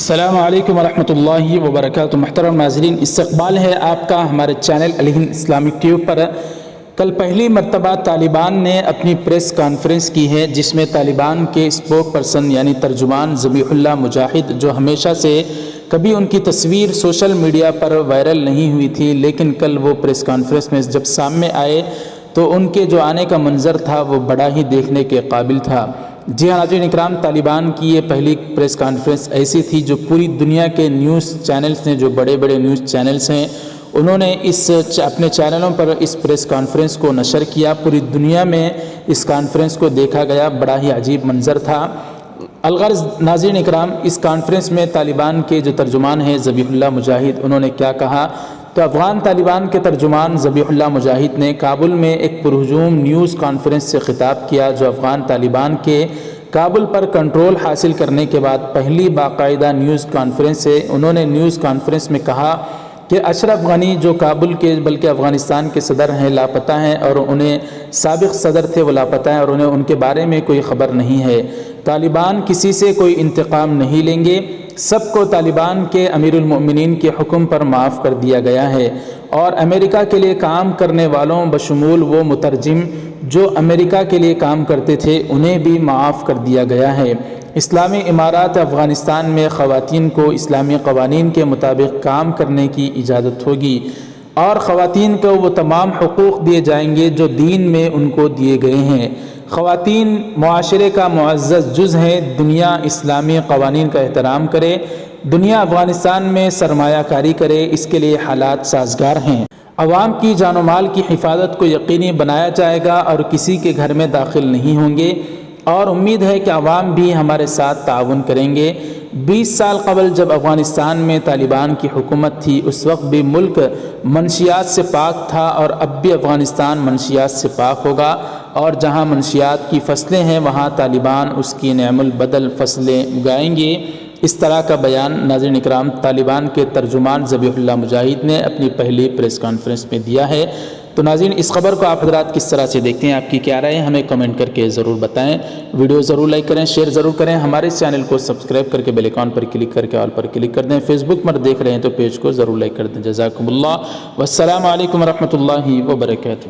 السلام علیکم ورحمۃ اللہ وبرکاتہ۔ محترم ناظرین، استقبال ہے آپ کا ہمارے چینل الہند اسلامک ٹیوب پر۔ کل پہلی مرتبہ طالبان نے اپنی پریس کانفرنس کی ہے، جس میں طالبان کے اسپوک پرسن یعنی ترجمان ذبیح اللہ مجاہد، جو ہمیشہ سے کبھی ان کی تصویر سوشل میڈیا پر وائرل نہیں ہوئی تھی، لیکن کل وہ پریس کانفرنس میں جب سامنے آئے تو ان کے جو آنے کا منظر تھا وہ بڑا ہی دیکھنے کے قابل تھا۔ جی ہاں ناظرین اکرام، طالبان کی یہ پہلی پریس کانفرنس ایسی تھی جو پوری دنیا کے نیوز چینلز نے، جو بڑے بڑے نیوز چینلز ہیں، انہوں نے اپنے چینلوں پر اس پریس کانفرنس کو نشر کیا۔ پوری دنیا میں اس کانفرنس کو دیکھا گیا، بڑا ہی عجیب منظر تھا۔ الغرض ناظرین اکرام، اس کانفرنس میں طالبان کے جو ترجمان ہیں ذبیح اللہ مجاہد، انہوں نے کیا کہا تو افغان طالبان کے ترجمان ذبیح اللہ مجاہد نے کابل میں ایک پرہجوم نیوز کانفرنس سے خطاب کیا، جو افغان طالبان کے کابل پر کنٹرول حاصل کرنے کے بعد پہلی باقاعدہ نیوز کانفرنس ہے۔ انہوں نے نیوز کانفرنس میں کہا کہ اشرف غنی جو کابل کے بلکہ افغانستان کے صدر ہیں لاپتہ ہیں، اور انہیں سابق صدر تھے وہ لاپتہ ہیں، اور انہیں ان کے بارے میں کوئی خبر نہیں ہے۔ طالبان کسی سے کوئی انتقام نہیں لیں گے، سب کو طالبان کے امیر المؤمنین کے حکم پر معاف کر دیا گیا ہے، اور امریکہ کے لیے کام کرنے والوں بشمول وہ مترجم جو امریکہ کے لیے کام کرتے تھے انہیں بھی معاف کر دیا گیا ہے۔ اسلامی امارات افغانستان میں خواتین کو اسلامی قوانین کے مطابق کام کرنے کی اجازت ہوگی، اور خواتین کو وہ تمام حقوق دیے جائیں گے جو دین میں ان کو دیے گئے ہیں۔ خواتین معاشرے کا معزز جز ہیں، دنیا اسلامی قوانین کا احترام کرے، دنیا افغانستان میں سرمایہ کاری کرے، اس کے لیے حالات سازگار ہیں۔ عوام کی جان و مال کی حفاظت کو یقینی بنایا جائے گا اور کسی کے گھر میں داخل نہیں ہوں گے، اور امید ہے کہ عوام بھی ہمارے ساتھ تعاون کریں گے۔ 20 سال قبل جب افغانستان میں طالبان کی حکومت تھی، اس وقت بھی ملک منشیات سے پاک تھا، اور اب بھی افغانستان منشیات سے پاک ہوگا، اور جہاں منشیات کی فصلیں ہیں وہاں طالبان اس کی نعم البدل فصلیں اگائیں گے۔ اس طرح کا بیان ناظرین اکرام طالبان کے ترجمان ذبیح اللہ مجاہد نے اپنی پہلی پریس کانفرنس میں دیا ہے۔ تو ناظرین اس خبر کو آپ حضرات کس طرح سے دیکھتے ہیں، آپ کی کیا رائے ہے، ہمیں کمنٹ کر کے ضرور بتائیں۔ ویڈیو ضرور لائک کریں، شیئر ضرور کریں، ہمارے اس چینل کو سبسکرائب کر کے بیل آئیکن پر کلک کر کے آل پر کلک کر دیں۔ فیس بک پر دیکھ رہے ہیں تو پیج کو ضرور لائک کر دیں۔ جزاکم اللہ، والسلام علیکم ورحمۃ اللہ وبرکاتہ۔